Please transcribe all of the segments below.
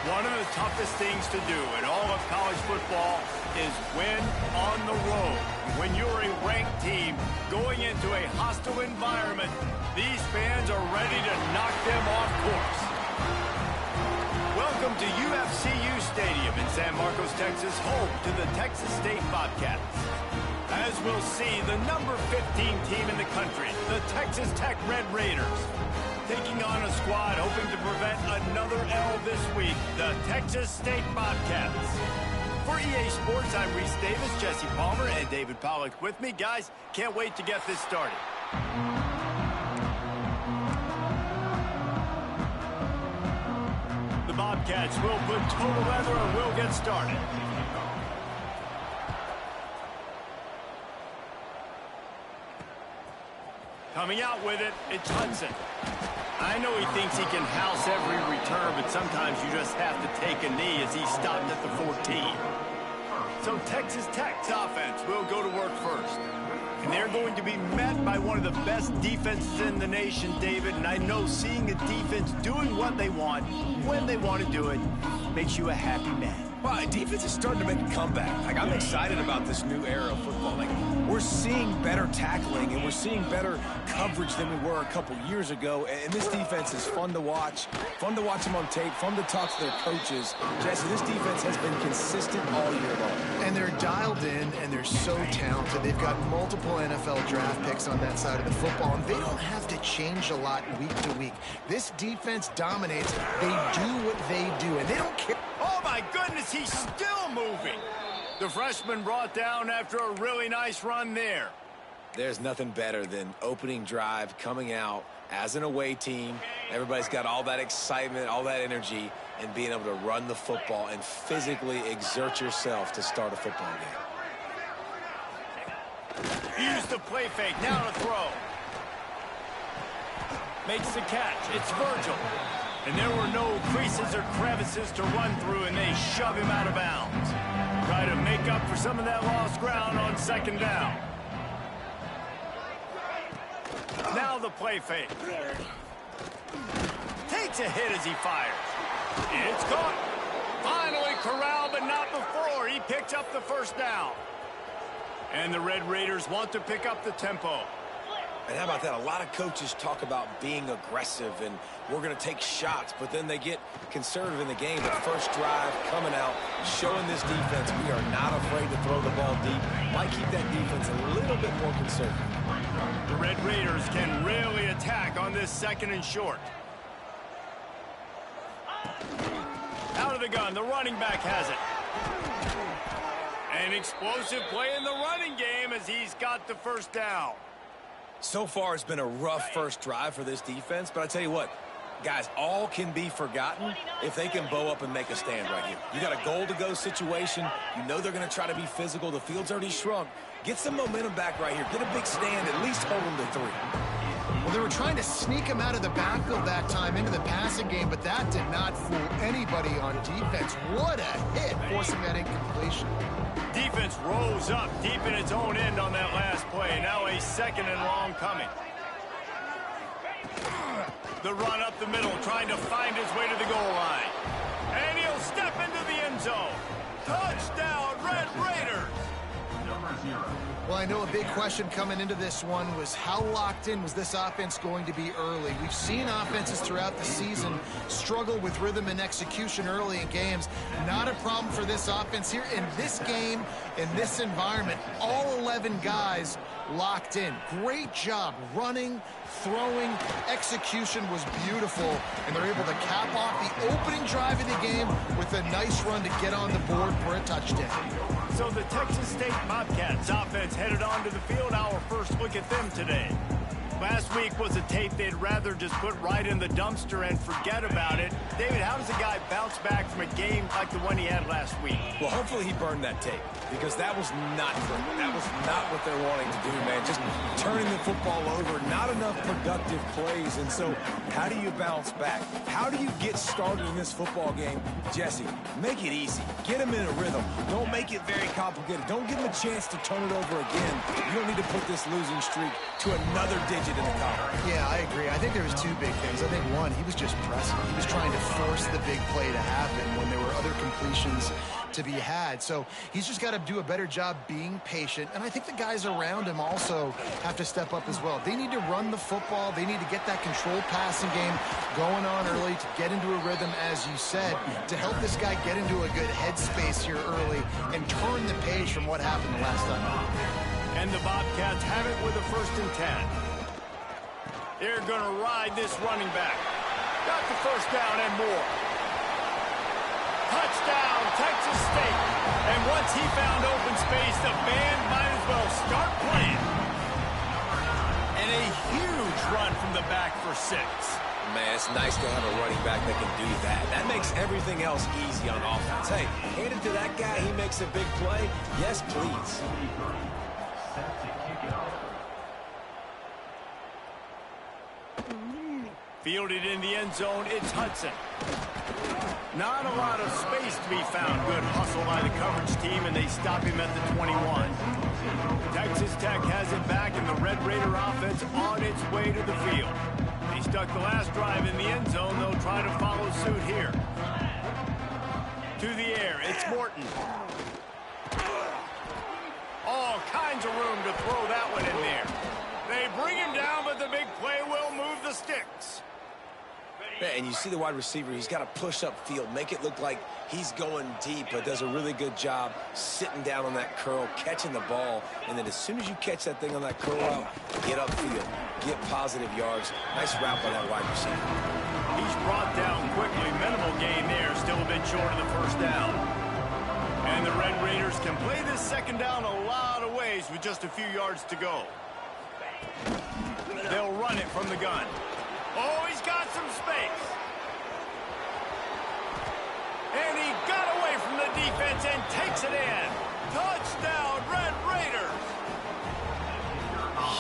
One of the toughest things to do in all of college football is win on the road. When you're a ranked team going into a hostile environment, these fans are ready to knock them off course. Welcome to UFCU Stadium in San Marcos, Texas, home to the Texas State Bobcats. As we'll see, the number 15 team in the country, the Texas Tech Red Raiders, taking on a squad hoping to prevent another L this week, the Texas State Bobcats. For EA Sports, I'm Reese Davis, Jesse Palmer, and David Pollack with me. Guys, can't wait to get this started. The Bobcats will put total leather and we'll get started. Coming out with it, it's Hudson. I know he thinks he can house every return, but sometimes you just have to take a knee as he stopped at the 14. So Texas Tech's offense will go to work first. And they're going to be met by one of the best defenses in the nation, David. And I know seeing a defense doing what they want, when they want to do it, makes you a happy man. Well, defense is starting to make a comeback. I'm excited about this new era of football. We're seeing better tackling, and we're seeing better coverage than we were a couple years ago. And this defense is fun to watch them on tape, fun to talk to their coaches. Jesse, this defense has been consistent all year long. And they're dialed in, and they're so talented. They've got multiple NFL draft picks on that side of the football, and they don't have to change a lot week to week. This defense dominates. They do what they do, and they don't care. Oh, my goodness, he's still moving. The freshman brought down after a really nice run there. There's nothing better than opening drive, coming out as an away team. Everybody's got all that excitement, all that energy, and being able to run the football and physically exert yourself to start a football game. Use the play fake, now to throw. Makes the catch, it's Virgil. And there were no creases or crevices to run through, and they shove him out of bounds. Try to make up for some of that lost ground on second down. Now the play fake. Takes a hit as he fires. It's caught. Finally corralled, but not before. He picked up the first down. And the Red Raiders want to pick up the tempo. And how about that? A lot of coaches talk about being aggressive and we're going to take shots, but then they get conservative in the game. But first drive, coming out, showing this defense we are not afraid to throw the ball deep. Might keep that defense a little bit more conservative. The Red Raiders can really attack on this second and short. Out of the gun, the running back has it. An explosive play in the running game as he's got the first down. So far, it's been a rough first drive for this defense, but I tell you what, guys, all can be forgotten if they can bow up and make a stand right here. You got a goal-to-go situation. You know they're going to try to be physical. The field's already shrunk. Get some momentum back right here. Get a big stand. At least hold them to 3. Well, they were trying to sneak him out of the backfield that time into the passing game, but that did not fool anybody on defense. What a hit, forcing that incompletion. Defense rose up deep in its own end on that last play. Now a second and long coming. The run up the middle, trying to find his way to the goal line. And he'll step into the end zone. Touchdown, Red Raiders! Well, I know a big question coming into this one was how locked in was this offense going to be early? We've seen offenses throughout the season struggle with rhythm and execution early in games. Not a problem for this offense here. In this game, in this environment, all 11 guys locked in. Great job running, throwing, execution was beautiful, and they're able to cap off the opening drive of the game with a nice run to get on the board for a touchdown. So the Texas State Bobcats offense headed onto the field. Our first look at them today. Last week was a tape they'd rather just put right in the dumpster and forget about it. David, how does a guy bounce back from a game like the one he had last week? Well, hopefully he burned that tape because that was not good. That was not what they're wanting to do, man. Just turning the football over, not enough productive plays. And so how do you bounce back? How do you get started in this football game? Jesse, make it easy. Get him in a rhythm. Don't make it very complicated. Don't give him a chance to turn it over again. You don't need to put this losing streak to another digit in the column. Yeah, I agree. I think there was two big things. I think one, he was just pressing. He was trying to force the big play to happen. completions to be had. So he's just got to do a better job being patient. And I think the guys around him also have to step up as well. They need to run the football. They need to get that controlled passing game going on early to get into a rhythm, as you said, to help this guy get into a good headspace here early and turn the page from what happened the last time. And the Bobcats have it with a 1st and 10. They're going to ride this running back. Got the 1st down and more. Touchdown, Texas State. And once he found open space, the band might as well start playing. And a huge run from the back for 6. Man, it's nice to have a running back that can do that. That makes everything else easy on offense. Hey, hand it to that guy. He makes a big play. Yes, please. Fielded in the end zone, it's Hudson. Not a lot of space to be found. Good hustle by the coverage team, and they stop him at the 21. Texas Tech has it back, and the Red Raider offense on its way to the field. They stuck the last drive in the end zone. They'll try to follow suit here. To the air, it's Morton. All kinds of room to throw that one in there. They bring him down, but the big play will move the sticks. Yeah, and you see the wide receiver, he's got to push upfield, make it look like he's going deep, but does a really good job sitting down on that curl, catching the ball, and then as soon as you catch that thing on that curl out, get upfield, get positive yards. Nice route by that wide receiver. He's brought down quickly. Minimal gain there, still a bit short of the 1st down. And the Red Raiders can play this 2nd down a lot of ways with just a few yards to go. They'll run it from the gun. Oh, he's got some space. And he got away from the defense and takes it in. Touchdown, Red Raiders.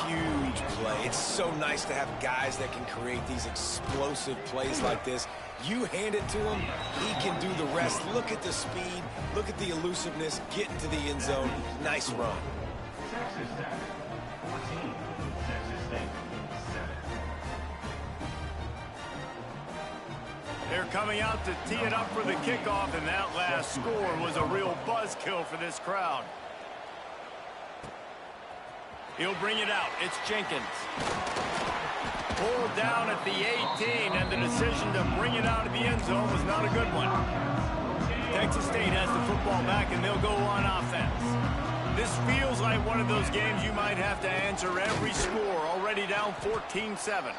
Huge play. It's so nice to have guys that can create these explosive plays like this. You hand it to him, he can do the rest. Look at the speed. Look at the elusiveness. Get into the end zone. Nice run. They're coming out to tee it up for the kickoff, and that last score was a real buzzkill for this crowd. He'll bring it out. It's Jenkins. Pulled down at the 18, and the decision to bring it out of the end zone was not a good one. Texas State has the football back, and they'll go on offense. This feels like one of those games you might have to answer every score, already down 14-7.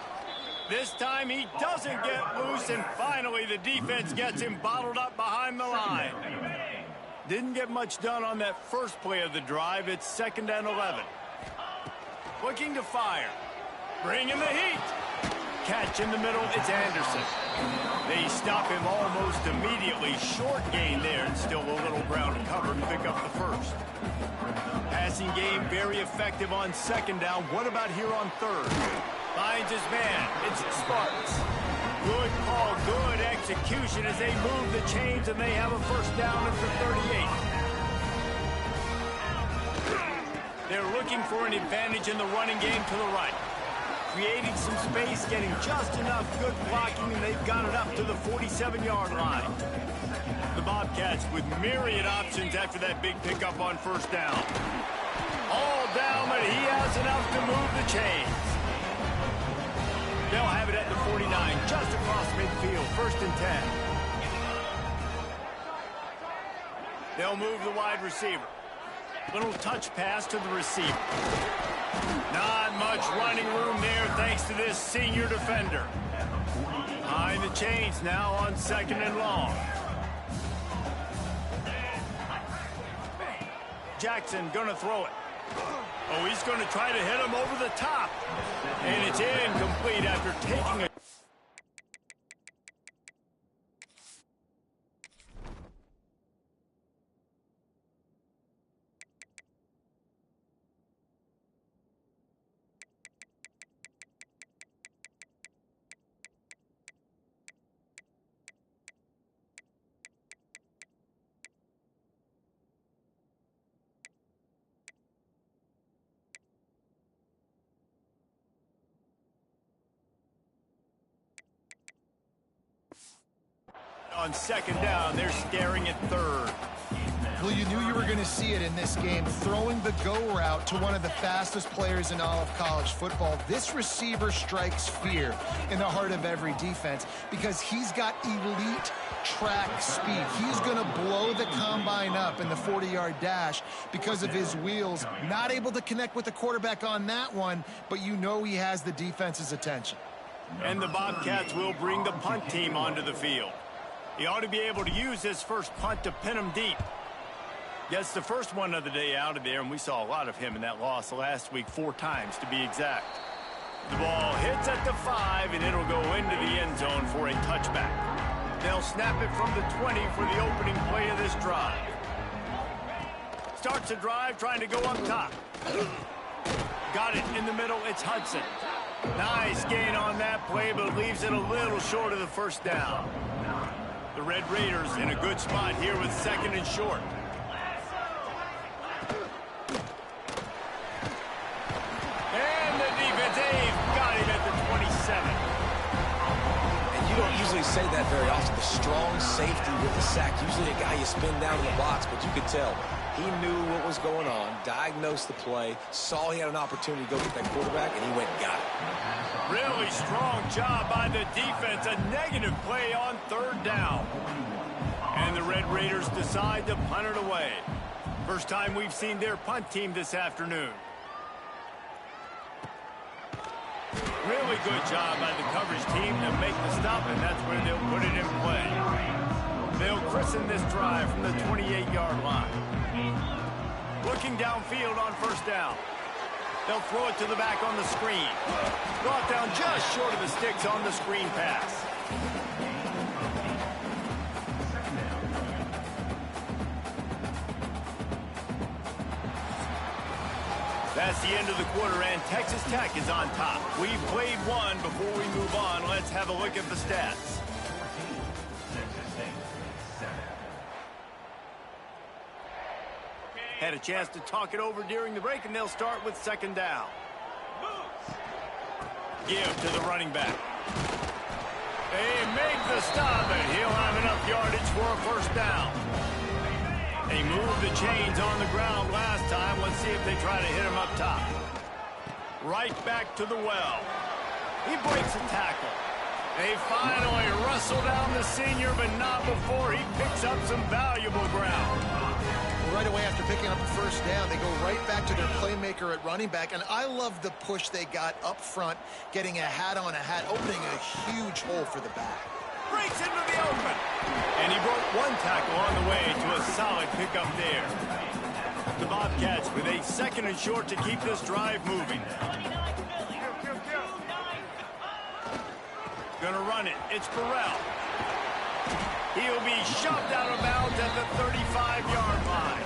This time he doesn't get loose, and finally the defense gets him bottled up behind the line. Didn't get much done on that first play of the drive. It's 2nd and 11. Looking to fire. Bringing the heat. Catch in the middle, it's Anderson. They stop him almost immediately. Short gain there, and still a little ground to cover to pick up the 1st. Passing game very effective on 2nd down. What about here on 3rd? Finds his man. It's Sparks. Good call, good execution as they move the chains, and they have a 1st down at the 38. They're looking for an advantage in the running game to the right. Creating some space, getting just enough good blocking, and they've got it up to the 47-yard line. The Bobcats with myriad options after that big pickup on 1st down. All down, but he has enough to move the chains. They'll have it at the 49, just across midfield, 1st and 10. They'll move the wide receiver. Little touch pass to the receiver. Not much running room there thanks to this senior defender. Behind the chains now on 2nd and long. Jackson gonna throw it. Oh, he's gonna try to hit him over the top. And it's incomplete after taking a on second down. They're staring at third. Well, you knew you were going to see it in this game. Throwing the go route to one of the fastest players in all of college football. This receiver strikes fear in the heart of every defense because he's got elite track speed. He's going to blow the combine up in the 40-yard dash because of his wheels. Not able to connect with the quarterback on that one, but you know he has the defense's attention. And the Bobcats will bring the punt team onto the field. He ought to be able to use his first punt to pin him deep. Gets the first one of the day out of there, and we saw a lot of him in that loss last week, 4 times to be exact. The ball hits at the 5, and it'll go into the end zone for a touchback. They'll snap it from the 20 for the opening play of this drive. Starts the drive trying to go up top. Got it in the middle. It's Hudson. Nice gain on that play, but leaves it a little short of the first down. The Red Raiders in a good spot here with second and short. Got him at the 27. And you don't usually say that very often. The strong safety with the sack. Usually a guy you spin down in the box, but you could tell he knew what was going on, diagnosed the play, saw he had an opportunity to go get that quarterback, and he went and got it. Really strong job by the defense. A negative play on third down. And the Red Raiders decide to punt it away. First time we've seen their punt team this afternoon. Really good job by the coverage team to make the stop, and that's where they'll put it in play. They'll christen this drive from the 28-yard line. Looking downfield on first down. They'll throw it to the back on the screen. Brought down just short of the sticks on the screen pass. That's the end of the quarter, and Texas Tech is on top. We've played one. Before we move on, let's have a look at the stats. Had a chance to talk it over during the break, and they'll start with second down. Give to the running back. They make the stop, and he'll have enough yardage for a first down. They moved the chains on the ground last time. Let's see if they try to hit him up top. Right back to the well. He breaks a tackle. They finally wrestle down the senior, but not before he picks up some valuable ground. Right away after picking up the first down, they go right back to their playmaker at running back. And I love the push they got up front, getting a hat on a hat, opening a huge hole for the back. Breaks into the open. And he broke one tackle on the way to a solid pickup there. The Bobcats with a second and short to keep this drive moving. Gonna run it. It's Burrell. He'll be shoved out of bounds at the 35-yard line.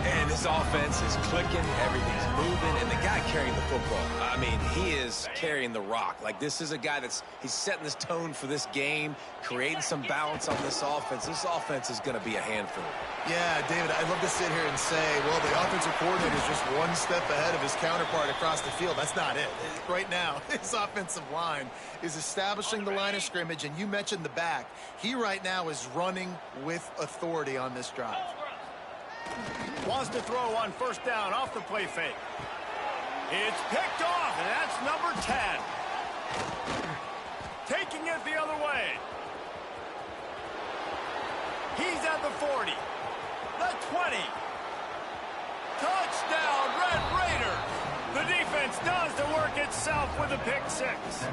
And this offense is clicking, everything's moving, and the guy carrying the football, I mean, he is carrying the rock. Like, this is a guy he's setting this tone for this game, creating some balance on this offense. This offense is going to be a handful. Yeah, David, I'd love to sit here and say, well, the offensive coordinator is just one step ahead of his counterpart across the field. That's not it. Right now, his offensive line is establishing the line of scrimmage, and you mentioned the back. He right now is running with authority on this drive. Wants to throw on first down off the play fake. It's picked off, and that's number 10. Taking it the other way. He's at the 40. The 20. Touchdown, Red Raiders. The defense does the work itself with a pick six.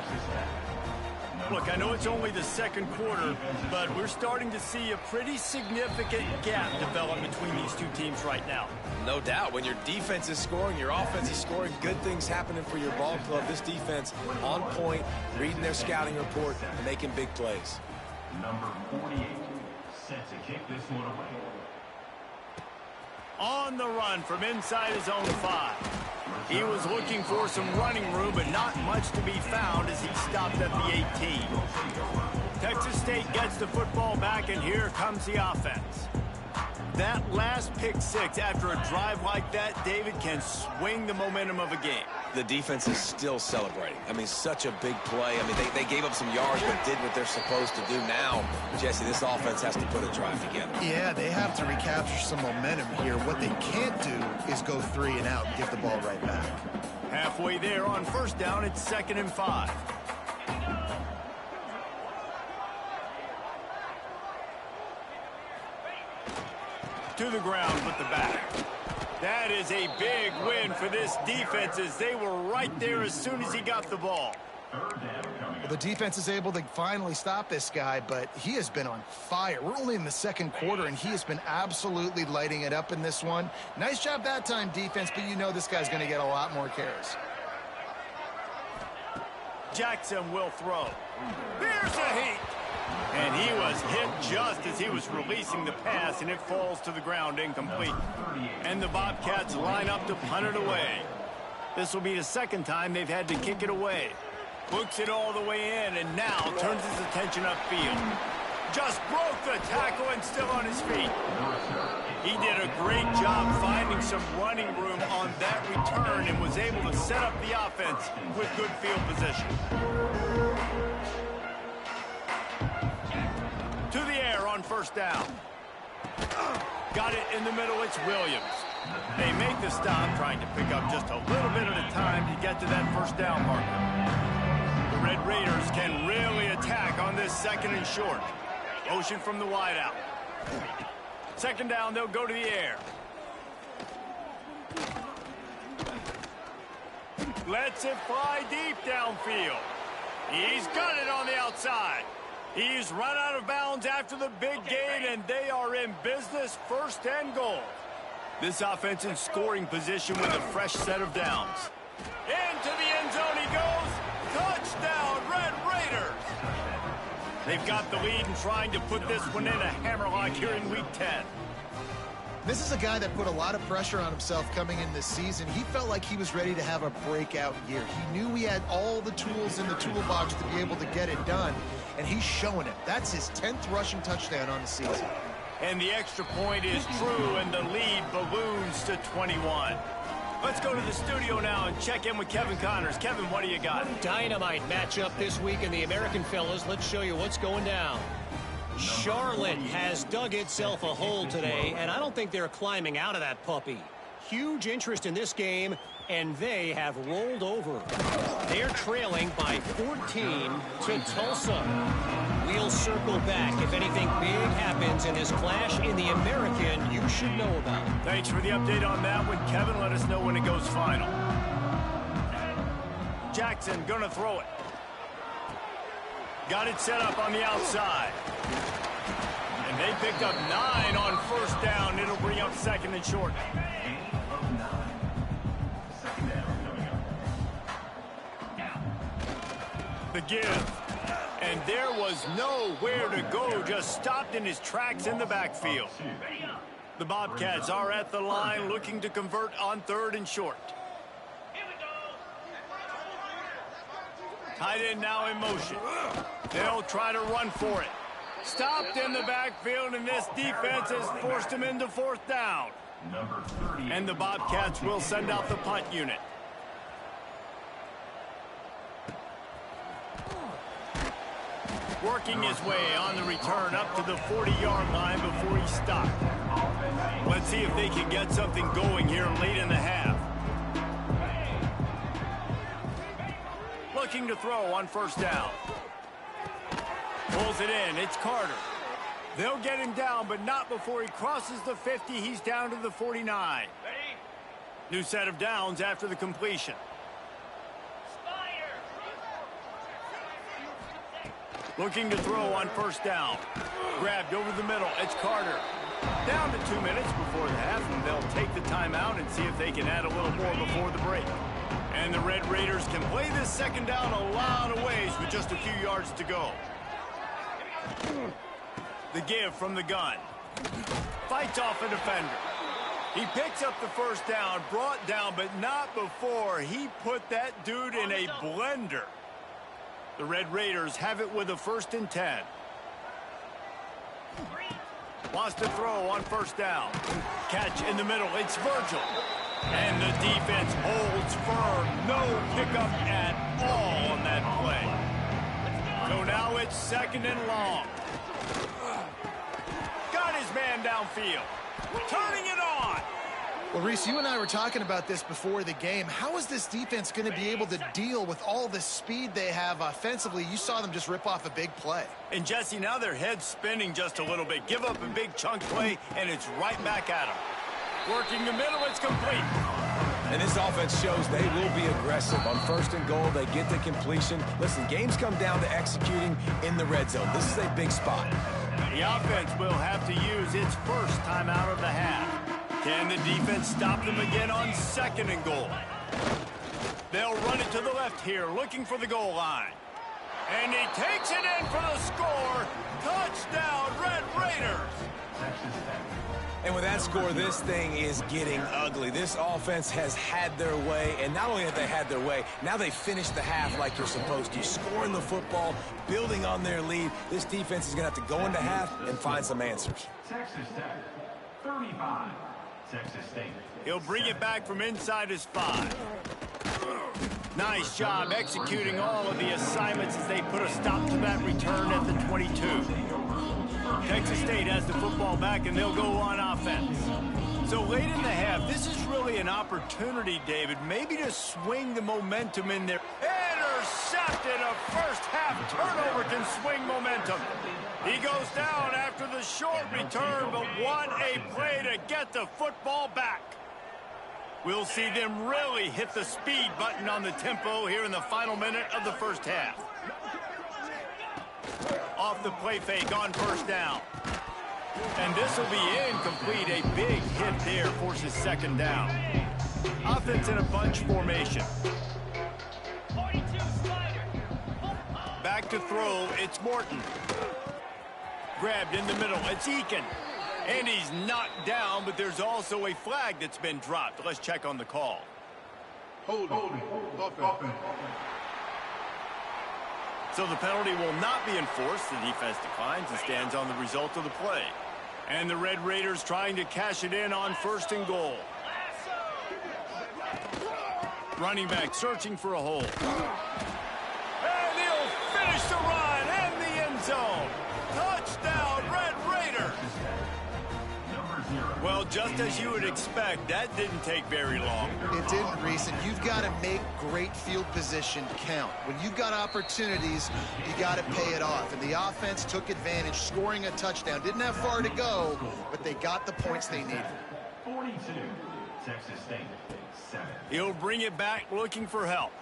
Look, I know it's only the second quarter, but we're starting to see a pretty significant gap develop between these two teams right now. No doubt. When your defense is scoring, your offense is scoring, good things happening for your ball club. This defense on point, reading their scouting report, and making big plays. Number 48, set to kick this one away. On the run from inside his own 5. He was looking for some running room, but not much to be found as he stopped at the 18. Texas State gets the football back, and here comes the offense. That last pick six after a drive like that, David, can swing the momentum of a game. The defense is still celebrating. I mean, such a big play. I mean, they gave up some yards but did what they're supposed to do. Now, Jesse, this offense has to put a drive together. Yeah, they have to recapture some momentum here. What they can't do is go 3 and out and give the ball right back. Halfway there on first down, it's 2nd and 5. To the ground with the back. That is a big win for this defense as they were right there as soon as he got the ball. Well, the defense is able to finally stop this guy, but he has been on fire. We're only in the 2nd quarter, and he has been absolutely lighting it up in this one. Nice job that time, defense, but you know this guy's going to get a lot more carries. Jackson will throw. There's a heat. And he was hit just as he was releasing the pass, and it falls to the ground incomplete. And the Bobcats line up to punt it away. This will be the 2nd time they've had to kick it away. Books it all the way in, and now turns his attention upfield. Just broke the tackle and still on his feet. He did a great job finding some running room on that return and was able to set up the offense with good field position. To the air on first down. Got it in the middle, it's Williams. They make the stop, trying to pick up just a little bit at a time to get to that first down marker. The Red Raiders can really attack on this 2nd and short. Motion from the wideout. 2nd down, they'll go to the air. Lets it fly deep downfield. He's got it on the outside. He's run out of bounds after the big gain, and they are in business, 1st and goal. This offense in scoring position with a fresh set of downs. Into the end zone he goes. Touchdown, Red Raiders. They've got the lead and trying to put this one in a hammerlock here in Week 10. This is a guy that put a lot of pressure on himself coming in this season. He felt like he was ready to have a breakout year. He knew he had all the tools in the toolbox to be able to get it done, and he's showing it. That's his 10th rushing touchdown on the season. And the extra point is true, and the lead balloons to 21. Let's go to the studio now and check in with Kevin Connors. Kevin, what do you got? Dynamite matchup this week in the American fellas. Let's show you what's going down. Charlotte has dug itself a hole today, and I don't think they're climbing out of that puppy. Huge interest in this game, and they have rolled over. They're trailing by 14 to Tulsa. We'll circle back if anything big happens in this clash in the American you should know about. Thanks for the update on that one, Kevin. Let us know when it goes final. Jackson gonna throw it. Got it set up on the outside. And they picked up 9 on first down. It'll bring up 2nd and short. The give. And there was nowhere to go. Just stopped in his tracks in the backfield. The Bobcats are at the line looking to convert on 3rd and short. Tight end now in motion. They'll try to run for it. Stopped in the backfield, and this defense has forced him into 4th down. And the Bobcats will send out the punt unit. Working his way on the return up to the 40-yard line before he stopped. Let's see if they can get something going here late in the half. Looking to throw on first down. Pulls it in. It's Carter. They'll get him down, but not before he crosses the 50. He's down to the 49. New set of downs after the completion. Looking to throw on first down. Grabbed over the middle. It's Carter. Down to 2 minutes before the half, and they'll take the timeout and see if they can add a little more before the break. And the Red Raiders can play this 2nd down a lot of ways with just a few yards to go. The give from the gun. Fights off a defender. He picks up the first down, brought down, but not before he put that dude in a blender. The Red Raiders have it with a 1st and 10. Wants to throw on first down. Catch in the middle. It's Virgil. And the defense holds firm. No pickup at all on that play. So now it's second and long. Got his man downfield. Turning it on. Well, Reese, you and I were talking about this before the game. How is this defense going to be able to deal with all the speed they have offensively? You saw them just rip off a big play. And, Jesse, now their head's spinning just a little bit. Give up a big chunk play, and it's right back at them. Working the middle, it's complete. And this offense shows they will be aggressive. On first and goal, they get the completion. Listen, games come down to executing in the red zone. This is a big spot. The offense will have to use its first timeout of the half. Can the defense stop them again on second and goal? They'll run it to the left here, looking for the goal line. And he takes it in for the score. Touchdown, Red Raiders. And with that score, this thing is getting ugly. This offense has had their way, and not only have they had their way, now they finished the half like you're supposed to. Scoring the football, building on their lead. This defense is going to have to go into half and find some answers. Texas Tech, 35. Texas State. He'll bring it back from inside his 5. Nice job executing all of the assignments as they put a stop to that return at the 22. Texas State has the football back, and they'll go on offense. So late in the half, this is really an opportunity, David, maybe to swing the momentum in there. Intercepted. A first-half turnover can swing momentum. He goes down after the short return, but what a play to get the football back. We'll see them really hit the speed button on the tempo here in the final minute of the first half. Off the play fake on first down. And this will be incomplete. A big hit there forces second down. Offense in a bunch formation. Back to throw, it's Morton. Grabbed in the middle, it's Eakin. And he's knocked down, but there's also a flag that's been dropped. Let's check on the call. Holding. So the penalty will not be enforced. The defense declines and stands on the result of the play. And the Red Raiders trying to cash it in on first and goal. Running back searching for a hole. And he'll finish the run and the end zone. Touchdown, Red Raiders. Well, just as you would expect, that didn't take very long. It didn't, Reese, and you've got to make great field position count. When you've got opportunities, you got to pay it off. And the offense took advantage, scoring a touchdown. Didn't have far to go, but they got the points they needed. 42, Texas State, 7. He'll bring it back looking for help.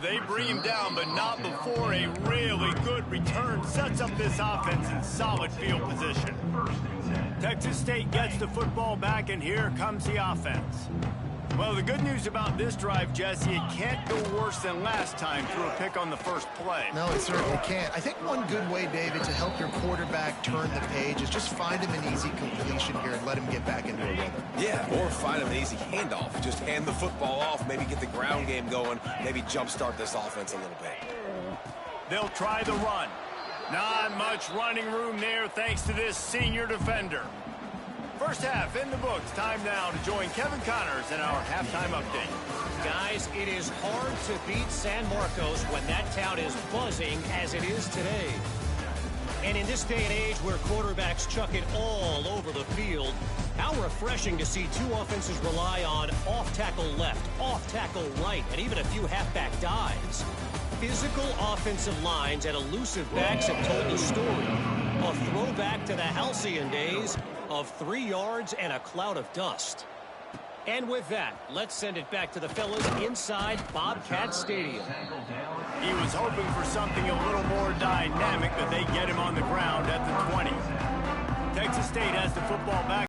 They bring him down, but not before a really good return sets up this offense in solid field position. Texas State gets the football back, and here comes the offense. Well, the good news about this drive, Jesse, it can't go worse than last time through a pick on the first play. No, it certainly can't. I think one good way, David, to help your quarterback turn the page is just find him an easy completion here and let him get back into a rhythm. Yeah, or find him an easy handoff. Just hand the football off, maybe get the ground game going, maybe jumpstart this offense a little bit. They'll try the run. Not much running room there thanks to this senior defender. First half in the books. Time now to join Kevin Connors in our halftime update. Guys, it is hard to beat San Marcos when that town is buzzing as it is today. And in this day and age where quarterbacks chuck it all over the field, how refreshing to see two offenses rely on off-tackle left, off-tackle right, and even a few halfback dives. Physical offensive lines and elusive backs have told the story. A throwback to the halcyon days of 3 yards and a cloud of dust. And with that, let's send it back to the fellas inside Bobcat Stadium. He was hoping for something a little more dynamic, but they get him on the ground at the 20. Texas State has the football back.